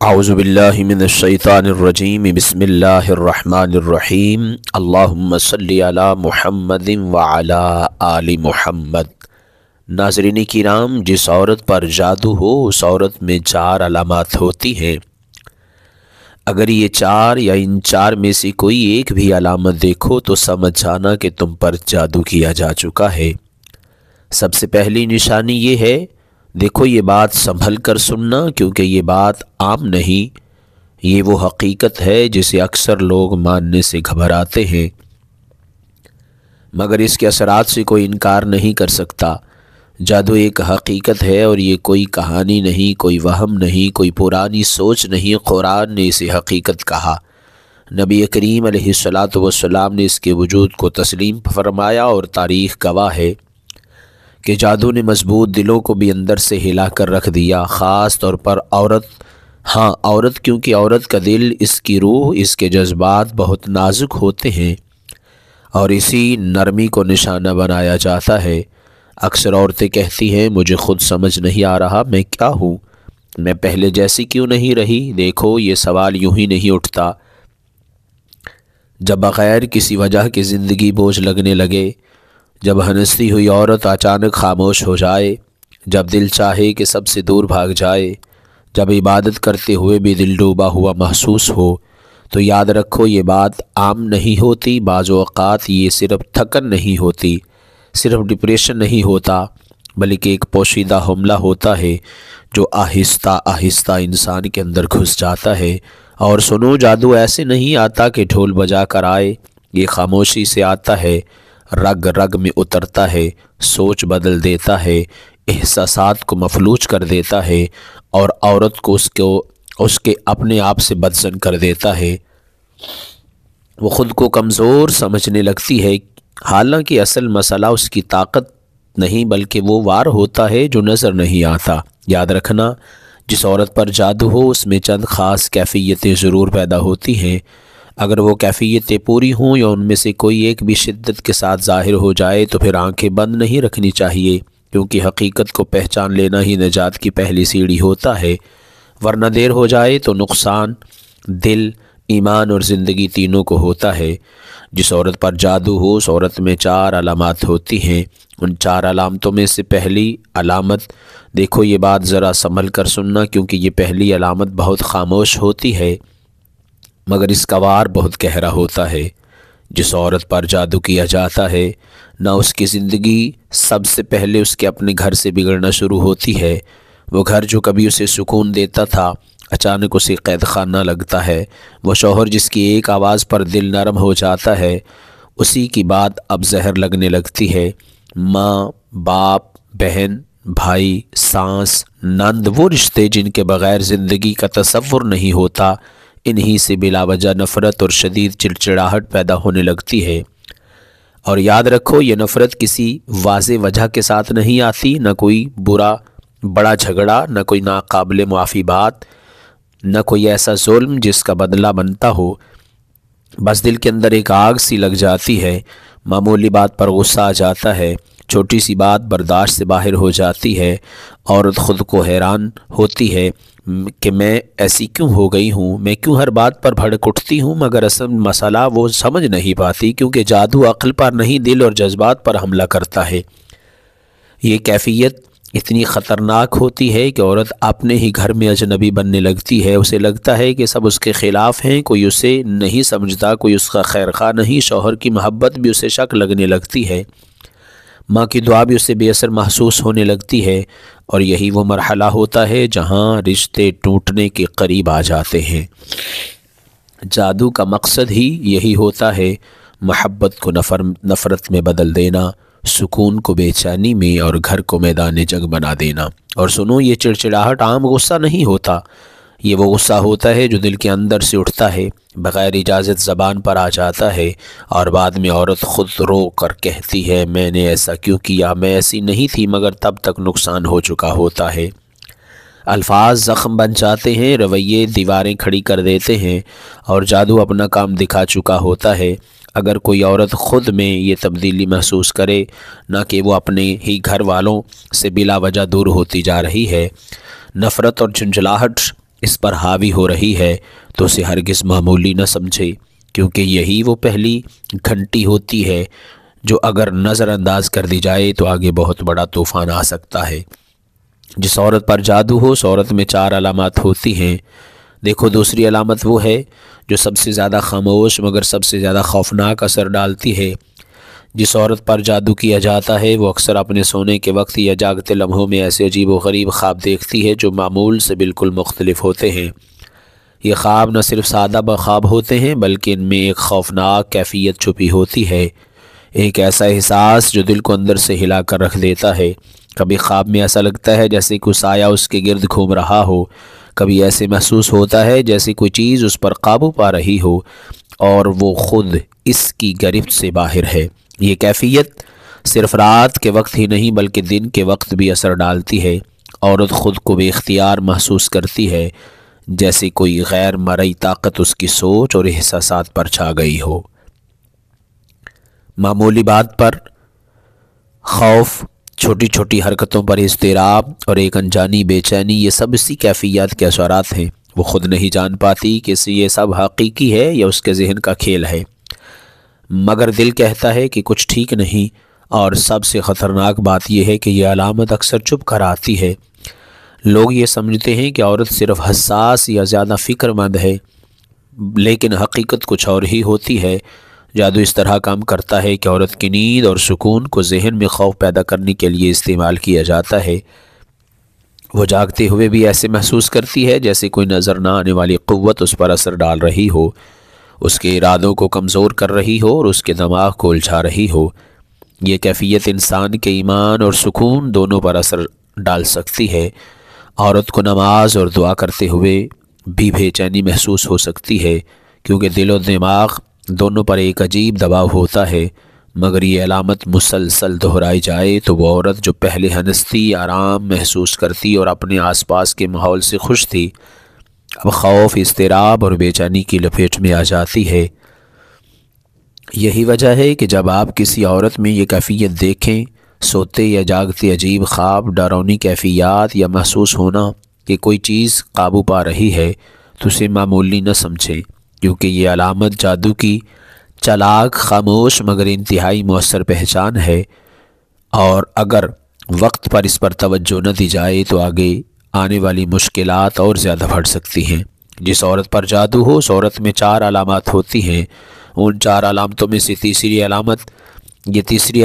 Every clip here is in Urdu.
اعوذ باللہ من الشیطان الرجیم بسم اللہ الرحمن الرحیم اللہم صلی علی محمد وعلی آل محمد۔ ناظرین کرام، جس عورت پر جادو ہو اس عورت میں 4 علامات ہوتی ہیں۔ اگر یہ 4 یا ان 4 میں سے کوئی ایک بھی علامت دیکھو تو سمجھ جانا کہ تم پر جادو کیا جا چکا ہے۔ سب سے پہلی نشانی یہ ہے، دیکھو یہ بات سنبھل کر سننا، کیونکہ یہ بات عام نہیں، یہ وہ حقیقت ہے جسے اکثر لوگ ماننے سے گھبراتے ہیں، مگر اس کے اثرات سے کوئی انکار نہیں کر سکتا۔ جادو ایک حقیقت ہے اور یہ کوئی کہانی نہیں، کوئی وہم نہیں، کوئی پرانی سوچ نہیں، قرآن نے اسے حقیقت کہا۔ نبی کریم علیہ الصلاۃ والسلام نے اس کے وجود کو تسلیم فرمایا اور تاریخ گواہ ہے کہ جادو نے مضبوط دلوں کو بھی اندر سے ہلا کر رکھ دیا، خاص طور پر عورت، کیونکہ عورت کا دل، اس کی روح، اس کے جذبات بہت نازک ہوتے ہیں اور اسی نرمی کو نشانہ بنایا جاتا ہے۔ اکثر عورتیں کہتی ہیں مجھے خود سمجھ نہیں آ رہا میں کیا ہوں، میں پہلے جیسی کیوں نہیں رہی۔ دیکھو یہ سوال یوں ہی نہیں اٹھتا۔ جب بغیر کسی وجہ کے زندگی بوجھ لگنے لگے، جب ہنستی ہوئی عورت اچانک خاموش ہو جائے، جب دل چاہے کہ سب سے دور بھاگ جائے، جب عبادت کرتے ہوئے بھی دل ڈوبا ہوا محسوس ہو، تو یاد رکھو یہ بات عام نہیں ہوتی۔ بعض اوقات یہ صرف تھکن نہیں ہوتی، صرف ڈپریشن نہیں ہوتا، بلکہ ایک پوشیدہ حملہ ہوتا ہے جو آہستہ آہستہ انسان کے اندر گھس جاتا ہے۔ اور سنو، جادو ایسے نہیں آتا کہ ڈھول بجا کر آئے، یہ خاموشی سے آتا ہے، رگ رگ میں اترتا ہے، سوچ بدل دیتا ہے، احساسات کو مفلوج کر دیتا ہے اور عورت کو اس کے اپنے آپ سے بدزن کر دیتا ہے۔ وہ خود کو کمزور سمجھنے لگتی ہے، حالانکہ اصل مسئلہ اس کی طاقت نہیں بلکہ وہ وار ہوتا ہے جو نظر نہیں آتا۔ یاد رکھنا، جس عورت پر جادو ہو اس میں چند خاص کیفیتیں ضرور پیدا ہوتی ہیں۔ اگر وہ کیفیتیں پوری ہوں یا ان میں سے کوئی ایک بھی شدت کے ساتھ ظاہر ہو جائے تو پھر آنکھیں بند نہیں رکھنی چاہیے، کیونکہ حقیقت کو پہچان لینا ہی نجات کی پہلی سیڑھی ہوتا ہے، ورنہ دیر ہو جائے تو نقصان دل، ایمان اور زندگی تینوں کو ہوتا ہے۔ جس عورت پر جادو ہو اس عورت میں 4 علامات ہوتی ہیں۔ ان 4 علامتوں میں سے پہلی علامت، دیکھو یہ بات ذرا سنبھل کر سننا، کیونکہ یہ پہلی علامت بہت خاموش ہوتی ہے مگر اس کا وار بہت گہرا ہوتا ہے۔ جس عورت پر جادو کیا جاتا ہے، نہ اس کی زندگی سب سے پہلے اس کے اپنے گھر سے بگڑنا شروع ہوتی ہے۔ وہ گھر جو کبھی اسے سکون دیتا تھا اچانک اسے قید خانہ لگتا ہے۔ وہ شوہر جس کی ایک آواز پر دل نرم ہو جاتا ہے، اسی کی بات اب زہر لگنے لگتی ہے۔ ماں، باپ، بہن، بھائی، ساس، نند، وہ رشتے جن کے بغیر زندگی کا تصور نہیں ہوتا، انہی سے بلا وجہ نفرت اور شدید چڑچڑاہٹ پیدا ہونے لگتی ہے۔ اور یاد رکھو یہ نفرت کسی واضح وجہ کے ساتھ نہیں آتی، نہ کوئی بڑا جھگڑا، نہ کوئی ناقابل معافی بات، نہ کوئی ایسا ظلم جس کا بدلہ بنتا ہو، بس دل کے اندر ایک آگ سی لگ جاتی ہے، معمولی بات پر غصہ آ جاتا ہے، چھوٹی سی بات برداشت سے باہر ہو جاتی ہے۔ عورت خود کو حیران ہوتی ہے کہ میں ایسی کیوں ہو گئی ہوں، میں کیوں ہر بات پر بھڑک اٹھتی ہوں، مگر اصل مسئلہ وہ سمجھ نہیں پاتی، کیونکہ جادو عقل پر نہیں دل اور جذبات پر حملہ کرتا ہے۔ یہ کیفیت اتنی خطرناک ہوتی ہے کہ عورت اپنے ہی گھر میں اجنبی بننے لگتی ہے، اسے لگتا ہے کہ سب اس کے خلاف ہیں، کوئی اسے نہیں سمجھتا، کوئی اس کا خیر خواہ نہیں، شوہر کی محبت بھی اسے شک لگنے لگتی ہے، ماں کی دعا بھی اسے بے اثر محسوس ہونے لگتی ہے، اور یہی وہ مرحلہ ہوتا ہے جہاں رشتے ٹوٹنے کے قریب آ جاتے ہیں۔ جادو کا مقصد ہی یہی ہوتا ہے، محبت کو نفرت میں بدل دینا، سکون کو بے چینی میں اور گھر کو میدان جنگ بنا دینا۔ اور سنو، یہ چڑچڑاہٹ عام غصہ نہیں ہوتا، یہ وہ غصہ ہوتا ہے جو دل کے اندر سے اٹھتا ہے، بغیر اجازت زبان پر آ جاتا ہے، اور بعد میں عورت خود رو کر کہتی ہے میں نے ایسا کیوں کیا، میں ایسی نہیں تھی، مگر تب تک نقصان ہو چکا ہوتا ہے۔ الفاظ زخم بن جاتے ہیں، رویے دیواریں کھڑی کر دیتے ہیں، اور جادو اپنا کام دکھا چکا ہوتا ہے۔ اگر کوئی عورت خود میں یہ تبدیلی محسوس کرے، نہ کہ وہ اپنے ہی گھر والوں سے بلا وجہ دور ہوتی جا رہی ہے، نفرت اور جھنجھلاہٹ اس پر حاوی ہو رہی ہے تو اسے ہرگز معمولی نہ سمجھے، کیونکہ یہی وہ پہلی گھنٹی ہوتی ہے جو اگر نظر انداز کر دی جائے تو آگے بہت بڑا طوفان آ سکتا ہے۔ جس عورت پر جادو ہو اس عورت میں 4 علامات ہوتی ہیں۔ دیکھو، دوسری علامت وہ ہے جو سب سے زیادہ خاموش مگر سب سے زیادہ خوفناک اثر ڈالتی ہے۔ جس عورت پر جادو کیا جاتا ہے وہ اکثر اپنے سونے کے وقت یا جاگتے لمحوں میں ایسے عجیب و غریب خواب دیکھتی ہے جو معمول سے بالکل مختلف ہوتے ہیں۔ یہ خواب نہ صرف سادہ خواب ہوتے ہیں بلکہ ان میں ایک خوفناک کیفیت چھپی ہوتی ہے، ایک ایسا احساس جو دل کو اندر سے ہلا کر رکھ دیتا ہے۔ کبھی خواب میں ایسا لگتا ہے جیسے کوئی سایہ اس کے گرد گھوم رہا ہو، کبھی ایسے محسوس ہوتا ہے جیسے کوئی چیز اس پر قابو پا رہی ہو اور وہ خود اس کی گرفت سے باہر ہے۔ یہ کیفیت صرف رات کے وقت ہی نہیں بلکہ دن کے وقت بھی اثر ڈالتی ہے۔ عورت خود کو بے اختیار محسوس کرتی ہے، جیسے کوئی غیر مرئی طاقت اس کی سوچ اور احساسات پر چھا گئی ہو۔ معمولی بات پر خوف، چھوٹی چھوٹی حرکتوں پر اضطراب اور ایک انجانی بے چینی، یہ سب اسی کیفیت کے اثرات ہیں۔ وہ خود نہیں جان پاتی کہ یہ سب حقیقی ہے یا اس کے ذہن کا کھیل ہے، مگر دل کہتا ہے کہ کچھ ٹھیک نہیں۔ اور سب سے خطرناک بات یہ ہے کہ یہ علامت اکثر چھپ کر آتی ہے۔ لوگ یہ سمجھتے ہیں کہ عورت صرف حساس یا زیادہ فکر مند ہے، لیکن حقیقت کچھ اور ہی ہوتی ہے۔ جادو اس طرح کام کرتا ہے کہ عورت کی نیند اور سکون کو ذہن میں خوف پیدا کرنے کے لیے استعمال کیا جاتا ہے۔ وہ جاگتے ہوئے بھی ایسے محسوس کرتی ہے جیسے کوئی نظر نہ آنے والی قوت اس پر اثر ڈال رہی ہو، اس کے ارادوں کو کمزور کر رہی ہو اور اس کے دماغ کو الجھا رہی ہو۔ یہ کیفیت انسان کے ایمان اور سکون دونوں پر اثر ڈال سکتی ہے۔ عورت کو نماز اور دعا کرتے ہوئے بھی بے چینی محسوس ہو سکتی ہے، کیونکہ دل و دماغ دونوں پر ایک عجیب دباؤ ہوتا ہے۔ مگر یہ علامت مسلسل دہرائی جائے تو وہ عورت جو پہلے ہنستی، آرام محسوس کرتی اور اپنے آس پاس کے ماحول سے خوش تھی، اب خوف، اضطراب اور بے چینی کی لپیٹ میں آ جاتی ہے۔ یہی وجہ ہے کہ جب آپ کسی عورت میں یہ کیفیت دیکھیں، سوتے یا جاگتے عجیب خواب، ڈراؤنی کیفیات یا محسوس ہونا کہ کوئی چیز قابو پا رہی ہے، تو اسے معمولی نہ سمجھیں، کیونکہ یہ علامت جادو کی چالاک، خاموش مگر انتہائی مؤثر پہچان ہے، اور اگر وقت پر اس پر توجہ نہ دی جائے تو آگے آنے والی مشکلات اور زیادہ بڑھ سکتی ہیں۔ جس عورت پر جادو ہو اس عورت میں 4 علامات ہوتی ہیں۔ ان 4 علامتوں میں سے تیسری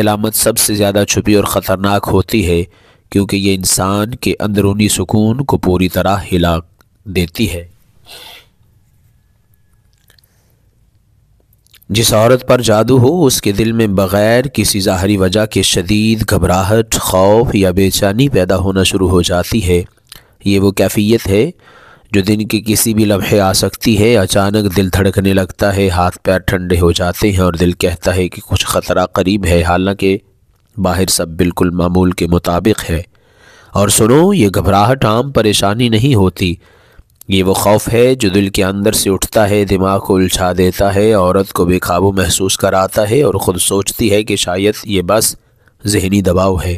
علامت سب سے زیادہ چھپی اور خطرناک ہوتی ہے، کیونکہ یہ انسان کے اندرونی سکون کو پوری طرح ہلا دیتی ہے۔ جس عورت پر جادو ہو اس کے دل میں بغیر کسی ظاہری وجہ کے شدید گھبراہٹ، خوف یا بے چینی پیدا ہونا شروع ہو جاتی ہے۔ یہ وہ کیفیت ہے جو دن کے کسی بھی لمحے آ سکتی ہے۔ اچانک دل دھڑکنے لگتا ہے، ہاتھ پیر ٹھنڈے ہو جاتے ہیں اور دل کہتا ہے کہ کچھ خطرہ قریب ہے، حالانکہ باہر سب بالکل معمول کے مطابق ہے۔ اور سنو، یہ گھبراہٹ عام پریشانی نہیں ہوتی، یہ وہ خوف ہے جو دل کے اندر سے اٹھتا ہے، دماغ کو الجھا دیتا ہے، عورت کو بے قابو محسوس کراتا ہے اور خود سوچتی ہے کہ شاید یہ بس ذہنی دباؤ ہے،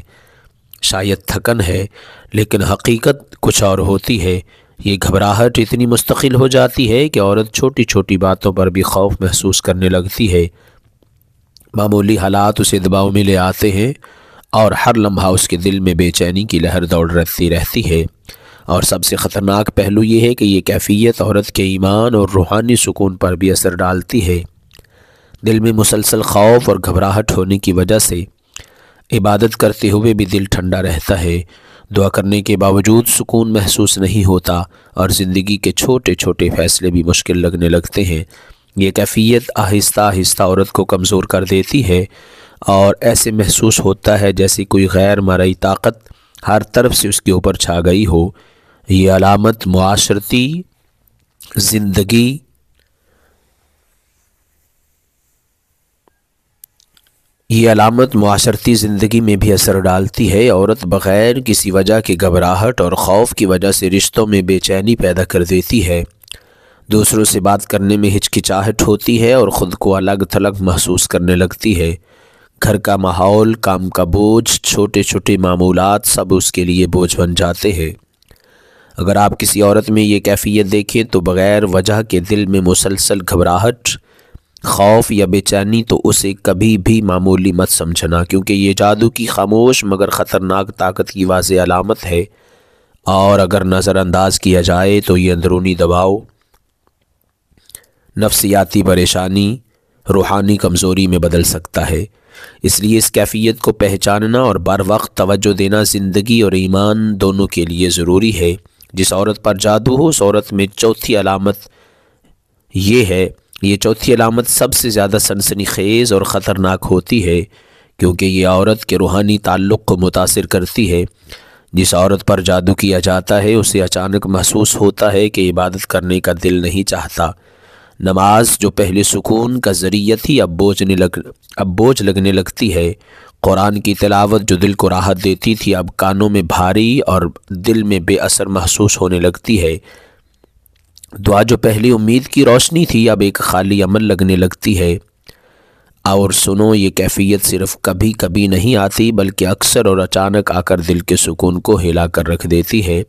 شاید تھکن ہے، لیکن حقیقت کچھ اور ہوتی ہے۔ یہ گھبراہٹ اتنی مستقل ہو جاتی ہے کہ عورت چھوٹی چھوٹی باتوں پر بھی خوف محسوس کرنے لگتی ہے۔ معمولی حالات اسے دباؤ میں لے آتے ہیں اور ہر لمحہ اس کے دل میں بے چینی کی لہر دوڑتی رہتی ہے۔ اور سب سے خطرناک پہلو یہ ہے کہ یہ کیفیت عورت کے ایمان اور روحانی سکون پر بھی اثر ڈالتی ہے۔ دل میں مسلسل خوف اور گھبراہٹ ہونے کی وجہ سے عبادت کرتے ہوئے بھی دل ٹھنڈا رہتا ہے، دعا کرنے کے باوجود سکون محسوس نہیں ہوتا اور زندگی کے چھوٹے چھوٹے فیصلے بھی مشکل لگنے لگتے ہیں۔ یہ کیفیت آہستہ آہستہ عورت کو کمزور کر دیتی ہے اور ایسے محسوس ہوتا ہے جیسے کوئی غیر مرئی طاقت ہر طرف سے اس کے اوپر چھا گئی ہو۔ یہ علامت معاشرتی زندگی میں بھی اثر ڈالتی ہے۔ عورت بغیر کسی وجہ کے گھبراہٹ اور خوف کی وجہ سے رشتوں میں بے چینی پیدا کر دیتی ہے، دوسروں سے بات کرنے میں ہچکچاہٹ ہوتی ہے اور خود کو الگ تھلگ محسوس کرنے لگتی ہے۔ گھر کا ماحول، کام کا بوجھ، چھوٹے چھوٹے معمولات سب اس کے لیے بوجھ بن جاتے ہیں۔ اگر آپ کسی عورت میں یہ کیفیت دیکھیں تو بغیر وجہ کے دل میں مسلسل گھبراہٹ، خوف یا بے چینی، تو اسے کبھی بھی معمولی مت سمجھنا، کیونکہ یہ جادو کی خاموش مگر خطرناک طاقت کی واضح علامت ہے، اور اگر نظر انداز کیا جائے تو یہ اندرونی دباؤ، نفسیاتی پریشانی، روحانی کمزوری میں بدل سکتا ہے۔ اس لیے اس کیفیت کو پہچاننا اور بر وقت توجہ دینا زندگی اور ایمان دونوں کے لیے ضروری ہے۔ جس عورت پر جادو ہو اس عورت میں چوتھی علامت یہ ہے، یہ چوتھی علامت سب سے زیادہ سنسنی خیز اور خطرناک ہوتی ہے، کیونکہ یہ عورت کے روحانی تعلق کو متاثر کرتی ہے۔ جس عورت پر جادو کیا جاتا ہے اسے اچانک محسوس ہوتا ہے کہ عبادت کرنے کا دل نہیں چاہتا، نماز جو پہلے سکون کا ذریعہ تھی اب بوجھ لگنے لگتی ہے، قرآن کی تلاوت جو دل کو راحت دیتی تھی اب کانوں میں بھاری اور دل میں بے اثر محسوس ہونے لگتی ہے، دعا جو پہلی امید کی روشنی تھی اب ایک خالی عمل لگنے لگتی ہے۔ اور سنو، یہ کیفیت صرف کبھی کبھی نہیں آتی بلکہ اکثر اور اچانک آ کر دل کے سکون کو ہلا کر رکھ دیتی ہے۔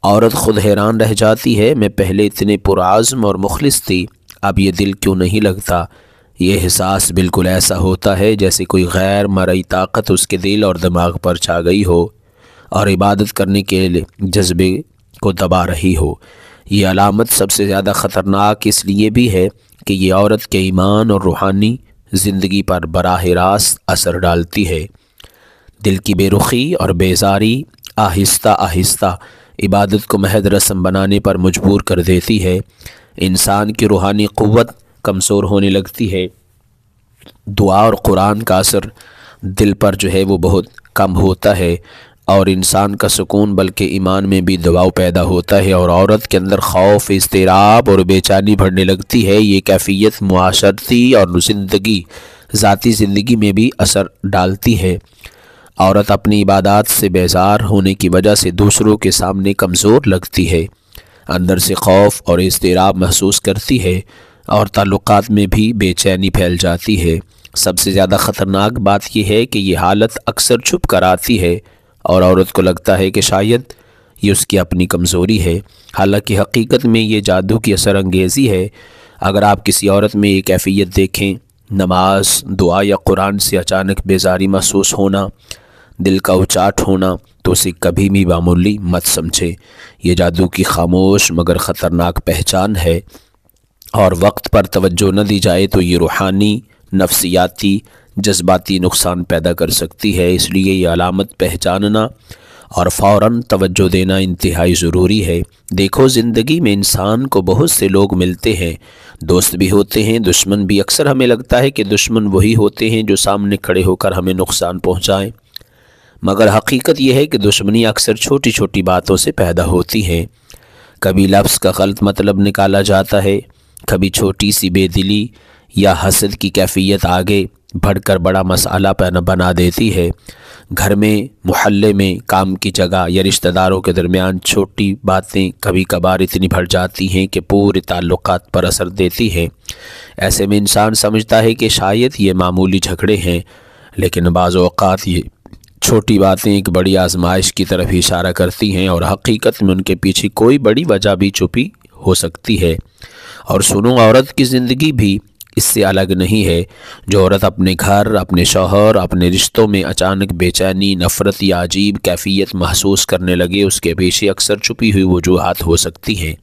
عورت خود حیران رہ جاتی ہے، میں پہلے اتنے پرعزم اور مخلص تھی، اب یہ دل کیوں نہیں لگتا؟ یہ احساس بالکل ایسا ہوتا ہے جیسے کوئی غیر مرئی طاقت اس کے دل اور دماغ پر چھا گئی ہو اور عبادت کرنے کے جذبے کو دبا رہی ہو۔ یہ علامت سب سے زیادہ خطرناک اس لیے بھی ہے کہ یہ عورت کے ایمان اور روحانی زندگی پر براہ راست اثر ڈالتی ہے۔ دل کی بے رخی اور بیزاری آہستہ آہستہ عبادت کو محض رسم بنانے پر مجبور کر دیتی ہے، انسان کی روحانی قوت کمزور ہونے لگتی ہے، دعا اور قرآن کا اثر دل پر جو ہے وہ بہت کم ہوتا ہے، اور انسان کا سکون بلکہ ایمان میں بھی دباؤ پیدا ہوتا ہے، اور عورت کے اندر خوف، اضطراب اور بے چینی بڑھنے لگتی ہے۔ یہ کیفیت معاشرتی اور ذاتی زندگی میں بھی اثر ڈالتی ہے۔ عورت اپنی عبادات سے بیزار ہونے کی وجہ سے دوسروں کے سامنے کمزور لگتی ہے، اندر سے خوف اور اضطراب محسوس کرتی ہے، اور تعلقات میں بھی بے چینی پھیل جاتی ہے۔ سب سے زیادہ خطرناک بات یہ ہے کہ یہ حالت اکثر چھپ کر آتی ہے، اور عورت کو لگتا ہے کہ شاید یہ اس کی اپنی کمزوری ہے، حالانکہ حقیقت میں یہ جادو کی اثر انگیزی ہے۔ اگر آپ کسی عورت میں یہ کیفیت دیکھیں، نماز، دعا یا قرآن سے اچانک بیزاری محسوس ہونا، دل کا اچاٹ ہونا، تو اسے کبھی بھی معمولی مت سمجھے۔ یہ جادو کی خاموش مگر خطرناک پہچان ہے، اور وقت پر توجہ نہ دی جائے تو یہ روحانی، نفسیاتی، جذباتی نقصان پیدا کر سکتی ہے۔ اس لیے یہ علامت پہچاننا اور فوراً توجہ دینا انتہائی ضروری ہے۔ دیکھو، زندگی میں انسان کو بہت سے لوگ ملتے ہیں، دوست بھی ہوتے ہیں، دشمن بھی۔ اکثر ہمیں لگتا ہے کہ دشمن وہی ہوتے ہیں جو سامنے کھڑے ہو کر ہمیں نقصان پہنچائیں، مگر حقیقت یہ ہے کہ دشمنی اکثر چھوٹی چھوٹی باتوں سے پیدا ہوتی ہیں۔ کبھی لفظ کا غلط مطلب نکالا جاتا ہے، کبھی چھوٹی سی بے دلی یا حسد کی کیفیت آگے بڑھ کر بڑا مسئلہ بنا دیتی ہے۔ گھر میں، محلے میں، کام کی جگہ یا رشتہ داروں کے درمیان چھوٹی باتیں کبھی کبھار اتنی بڑھ جاتی ہیں کہ پورے تعلقات پر اثر دیتی ہیں۔ ایسے میں انسان سمجھتا ہے کہ شاید یہ معمولی جھگڑے ہیں، لیکن بعض اوقات یہ چھوٹی باتیں ایک بڑی آزمائش کی طرف اشارہ کرتی ہیں، اور حقیقت میں ان کے پیچھے کوئی بڑی وجہ بھی چھپی ہو سکتی ہے۔ اور سنو، عورت کی زندگی بھی اس سے الگ نہیں ہے۔ جو عورت اپنے گھر، اپنے شوہر، اپنے رشتوں میں اچانک بے چینی، نفرت یا عجیب کیفیت محسوس کرنے لگے، اس کے پیچھے اکثر چھپی ہوئی وجوہات ہو سکتی ہیں۔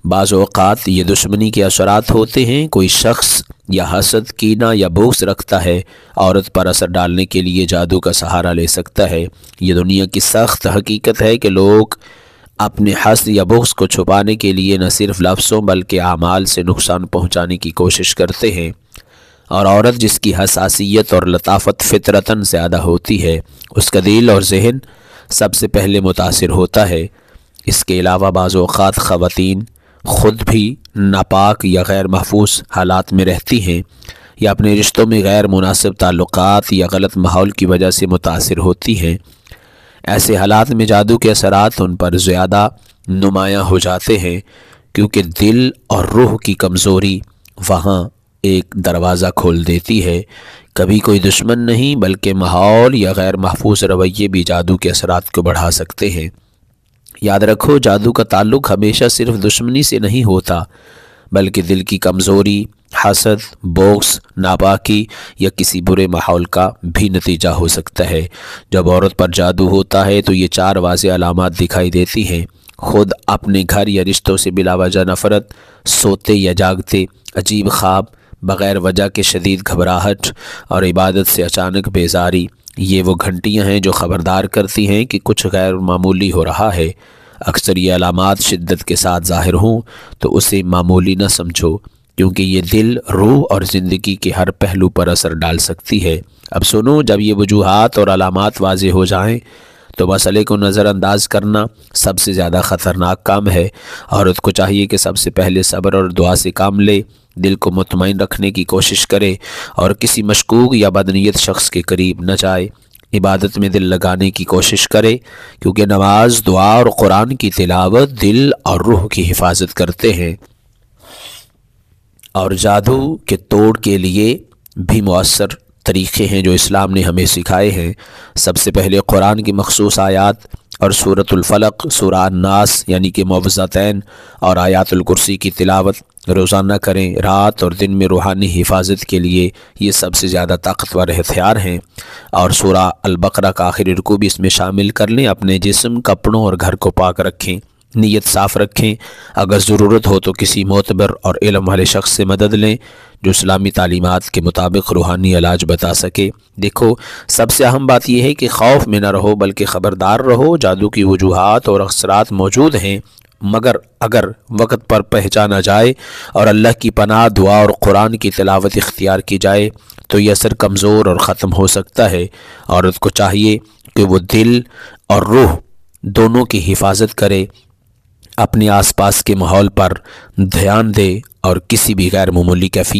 بعض اوقات یہ دشمنی کے اثرات ہوتے ہیں، کوئی شخص یا حسد، کینہ یا بغض رکھتا ہے، عورت پر اثر ڈالنے کے لیے جادو کا سہارا لے سکتا ہے۔ یہ دنیا کی سخت حقیقت ہے کہ لوگ اپنے حسد یا بغض کو چھپانے کے لیے نہ صرف لفظوں بلکہ اعمال سے نقصان پہنچانے کی کوشش کرتے ہیں، اور عورت جس کی حساسیت اور لطافت فطرتاً زیادہ ہوتی ہے، اس کا دل اور ذہن سب سے پہلے متاثر ہوتا ہے۔ اس کے علاوہ بعض اوقات خواتین خود بھی ناپاک یا غیر محفوظ حالات میں رہتی ہیں، یا اپنے رشتوں میں غیر مناسب تعلقات یا غلط ماحول کی وجہ سے متاثر ہوتی ہیں۔ ایسے حالات میں جادو کے اثرات ان پر زیادہ نمایاں ہو جاتے ہیں، کیونکہ دل اور روح کی کمزوری وہاں ایک دروازہ کھول دیتی ہے۔ کبھی کوئی دشمن نہیں بلکہ ماحول یا غیر محفوظ رویے بھی جادو کے اثرات کو بڑھا سکتے ہیں۔ یاد رکھو، جادو کا تعلق ہمیشہ صرف دشمنی سے نہیں ہوتا، بلکہ دل کی کمزوری، حسد، بغض، ناپاکی یا کسی برے ماحول کا بھی نتیجہ ہو سکتا ہے۔ جب عورت پر جادو ہوتا ہے تو یہ 4 واضح علامات دکھائی دیتی ہیں: خود اپنے گھر یا رشتوں سے بلا وجہ نفرت، سوتے یا جاگتے عجیب خواب، بغیر وجہ کے شدید گھبراہٹ، اور عبادت سے اچانک بیزاری۔ یہ وہ گھنٹیاں ہیں جو خبردار کرتی ہیں کہ کچھ غیر معمولی ہو رہا ہے۔ اکثر یہ علامات شدت کے ساتھ ظاہر ہوں تو اسے معمولی نہ سمجھو، کیونکہ یہ دل، روح اور زندگی کے ہر پہلو پر اثر ڈال سکتی ہے۔ اب سنو، جب یہ وجوہات اور علامات واضح ہو جائیں تو مسئلے کو نظر انداز کرنا سب سے زیادہ خطرناک کام ہے۔ عورت کو چاہیے کہ سب سے پہلے صبر اور دعا سے کام لے، دل کو مطمئن رکھنے کی کوشش کرے اور کسی مشکوک یا بدنیت شخص کے قریب نہ جائے۔ عبادت میں دل لگانے کی کوشش کرے، کیونکہ نماز، دعا اور قرآن کی تلاوت دل اور روح کی حفاظت کرتے ہیں۔ اور جادو کے توڑ کے لیے بھی مؤثر طریقے ہیں جو اسلام نے ہمیں سکھائے ہیں۔ سب سے پہلے قرآن کی مخصوص آیات اور سورۃ الفلق، سورہ الناس یعنی کہ معوذتین اور آیات الکرسی کی تلاوت روزانہ کریں۔ رات اور دن میں روحانی حفاظت کے لیے یہ سب سے زیادہ طاقتور ہتھیار ہیں۔ اور سورہ البقرہ کا آخری رکوع بھی اس میں شامل کر لیں۔ اپنے جسم، کپڑوں اور گھر کو پاک رکھیں، نیت صاف رکھیں۔ اگر ضرورت ہو تو کسی معتبر اور علم والے شخص سے مدد لیں جو اسلامی تعلیمات کے مطابق روحانی علاج بتا سکے۔ دیکھو، سب سے اہم بات یہ ہے کہ خوف میں نہ رہو بلکہ خبردار رہو۔ جادو کی وجوہات اور اثرات موجود ہیں، مگر اگر وقت پر پہچانا جائے اور اللہ کی پناہ، دعا اور قرآن کی تلاوت اختیار کی جائے تو یہ اثر کمزور اور ختم ہو سکتا ہے۔ عورت کو چاہیے کہ وہ دل اور روح دونوں کی حفاظت کرے، اپنے آس پاس کے ماحول پر دھیان دے اور کسی بھی غیر معمولی کیفیت